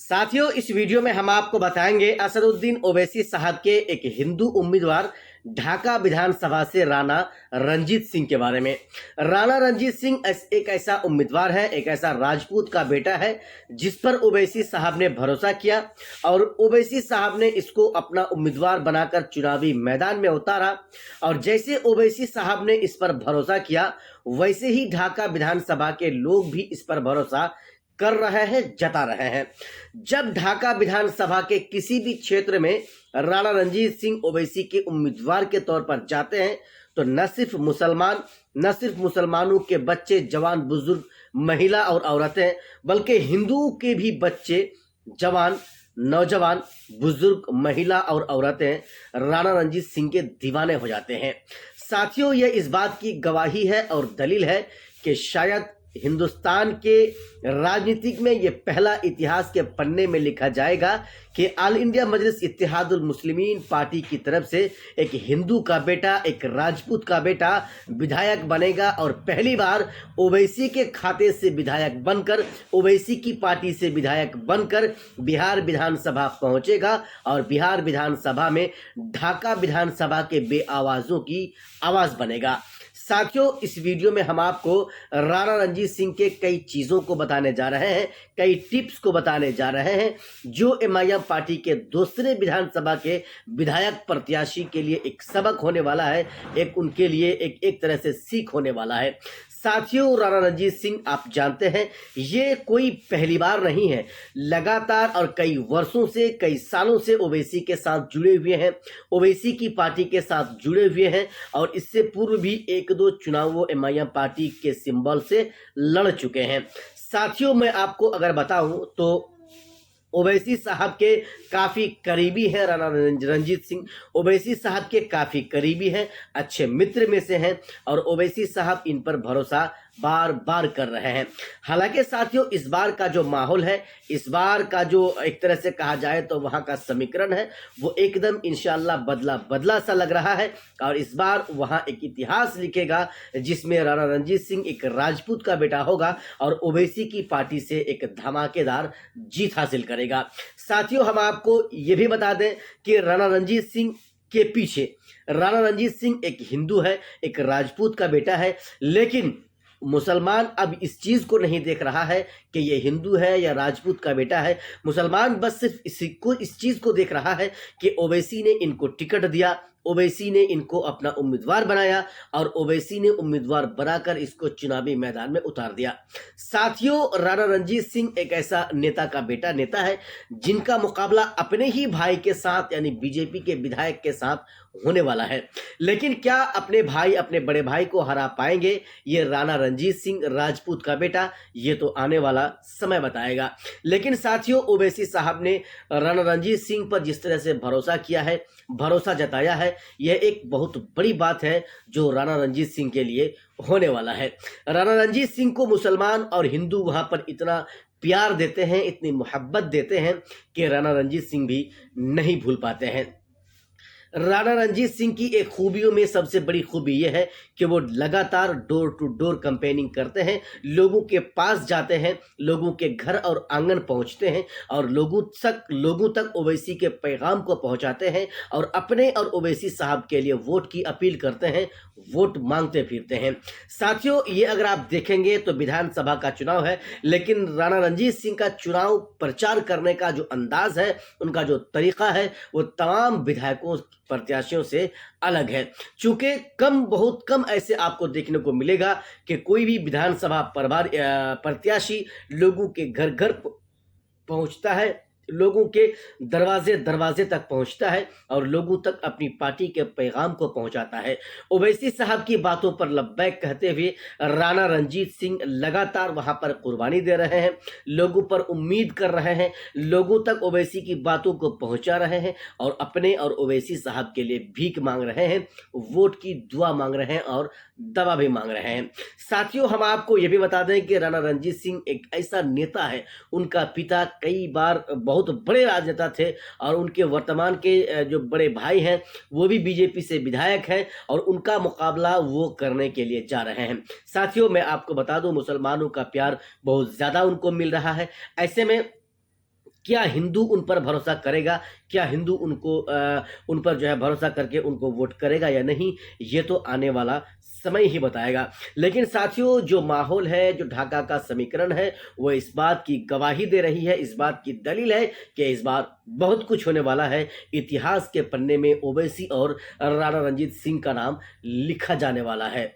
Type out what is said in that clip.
साथियों, इस वीडियो में हम आपको बताएंगे असदुद्दीन ओवैसी साहब के एक हिंदू उम्मीदवार ढाका विधानसभा से राणा रंजीत सिंह के बारे में। राणा रंजीत सिंह एक ऐसा उम्मीदवार है, एक ऐसा राजपूत का बेटा है जिस पर ओवैसी साहब ने भरोसा किया और ओवैसी साहब ने इसको अपना उम्मीदवार बनाकर चुनावी मैदान में उतारा। और जैसे ओवैसी साहब ने इस पर भरोसा किया, वैसे ही ढाका विधानसभा के लोग भी इस पर भरोसा कर रहे हैं, जता रहे हैं। जब ढाका विधानसभा के किसी भी क्षेत्र में राणा रंजीत सिंह ओवैसी के उम्मीदवार के तौर पर जाते हैं तो न सिर्फ मुसलमानों के बच्चे, जवान, बुजुर्ग, महिला और औरतें, बल्कि हिंदुओं के भी बच्चे, जवान, नौजवान, बुजुर्ग, महिला और औरतें राणा रंजीत सिंह के दीवाने हो जाते हैं। साथियों, यह इस बात की गवाही है और दलील है कि शायद हिंदुस्तान के राजनीतिक में ये पहला इतिहास के पन्ने में लिखा जाएगा कि ऑल इंडिया मजलिस इत्तेहादुल मुस्लिमीन पार्टी की तरफ से एक हिंदू का बेटा, एक राजपूत का बेटा विधायक बनेगा और पहली बार ओवैसी के खाते से विधायक बनकर, ओवैसी की पार्टी से विधायक बनकर बिहार विधानसभा पहुंचेगा और बिहार विधानसभा में ढाका विधानसभा के बेआवाजों की आवाज बनेगा। साथियों, इस वीडियो में हम आपको राणा रंजीत सिंह के कई चीज़ों को बताने जा रहे हैं, कई टिप्स को बताने जा रहे हैं जो एमआईएम पार्टी के दूसरे विधानसभा के विधायक प्रत्याशी के लिए एक सबक होने वाला है, एक उनके लिए एक तरह से सीख होने वाला है। साथियों, राणा रंजीत सिंह, आप जानते हैं, ये कोई पहली बार नहीं है। लगातार और कई वर्षों से, कई सालों से ओवैसी के साथ जुड़े हुए हैं, ओवैसी की पार्टी के साथ जुड़े हुए हैं और इससे पूर्व भी एक दो चुनावों एमआईएम पार्टी के सिंबल से लड़ चुके हैं। साथियों, मैं आपको अगर बताऊं तो ओवैसी साहब के काफ़ी करीबी हैं राणा रंजीत सिंह। ओवैसी साहब के काफ़ी करीबी हैं, अच्छे मित्र में से हैं और ओवैसी साहब इन पर भरोसा बार बार कर रहे हैं। हालांकि साथियों, इस बार का जो माहौल है, इस बार का जो एक तरह से कहा जाए तो वहां का समीकरण है, वो एकदम इंशाल्लाह बदला बदला सा लग रहा है और इस बार वहां एक इतिहास लिखेगा जिसमें राणा रंजीत सिंह एक राजपूत का बेटा होगा और ओवैसी की पार्टी से एक धमाकेदार जीत हासिल करेगा। साथियों, हम आपको ये भी बता दें कि राणा रंजीत सिंह के पीछे, राणा रंजीत सिंह एक हिंदू है, एक राजपूत का बेटा है, लेकिन मुसलमान अब इस चीज को नहीं देख रहा है कि ये हिंदू है या राजपूत का बेटा है। मुसलमान बस सिर्फ इस चीज को देख रहा है कि ओवैसी ने इनको टिकट दिया, ओवैसी ने इनको अपना उम्मीदवार बनाया और ओवैसी ने उम्मीदवार बनाकर इसको चुनावी मैदान में उतार दिया। साथियों, राणा रंजीत सिंह एक ऐसा नेता का बेटा, नेता है जिनका मुकाबला अपने ही भाई के साथ यानी बीजेपी के विधायक के साथ होने वाला है। लेकिन क्या अपने भाई, अपने बड़े भाई को हरा पाएंगे ये राणा रंजीत सिंह, राजपूत का बेटा? ये तो आने वाला समय बताएगा। लेकिन साथियों, ओवैसी साहब ने राणा रंजीत सिंह पर जिस तरह से भरोसा किया है, भरोसा जताया है, यह एक बहुत बड़ी बात है जो राणा रंजीत सिंह के लिए होने वाला है। राणा रंजीत सिंह को मुसलमान और हिंदू वहां पर इतना प्यार देते हैं, इतनी मोहब्बत देते हैं कि राणा रंजीत सिंह भी नहीं भूल पाते हैं। राणा रंजीत सिंह की एक खूबियों में सबसे बड़ी खूबी यह है कि वो लगातार डोर टू डोर कैंपेनिंग करते हैं, लोगों के पास जाते हैं, लोगों के घर और आंगन पहुंचते हैं और लोगों तक ओवैसी के पैगाम को पहुंचाते हैं और अपने और ओवैसी साहब के लिए वोट की अपील करते हैं, वोट मांगते फिरते हैं। साथियों, ये अगर आप देखेंगे तो विधानसभा का चुनाव है, लेकिन राणा रंजीत सिंह का चुनाव प्रचार करने का जो अंदाज है, उनका जो तरीका है, वो तमाम विधायकों, प्रत्याशियों से अलग है। चूंकि बहुत कम ऐसे आपको देखने को मिलेगा कि कोई भी विधानसभा प्रत्याशी लोगों के घर घर पहुंचता है, लोगों के दरवाजे तक पहुंचता है और लोगों तक अपनी पार्टी के पैगाम को पहुंचाता है। ओवैसी साहब की बातों पर लब्बैक कहते हुए राणा रंजीत सिंह लगातार वहां पर कुर्बानी दे रहे हैं, लोगों पर उम्मीद कर रहे हैं, लोगों तक ओवैसी की बातों को पहुंचा रहे हैं और अपने और ओवैसी साहब के लिए भीख मांग रहे हैं, वोट की दुआ मांग रहे हैं और दवा भी मांग रहे हैं। साथियों, हम आपको यह भी बता दें कि राणा रंजीत सिंह एक ऐसा नेता है, उनका पिता कई बार बहुत बड़े राजनेता थे और उनके वर्तमान के जो बड़े भाई हैं वो भी बीजेपी से विधायक हैं और उनका मुकाबला वो करने के लिए जा रहे हैं। साथियों, मैं आपको बता दूं, मुसलमानों का प्यार बहुत ज़्यादा उनको मिल रहा है। ऐसे में क्या हिंदू उन पर भरोसा करेगा? क्या हिंदू उन पर जो है भरोसा करके उनको वोट करेगा या नहीं? ये तो आने वाला समय ही बताएगा। लेकिन साथियों, जो माहौल है, जो ढाका का समीकरण है, वो इस बात की गवाही दे रही है, इस बात की दलील है कि इस बार बहुत कुछ होने वाला है। इतिहास के पन्ने में ओवैसी और राणा रणजीत सिंह का नाम लिखा जाने वाला है।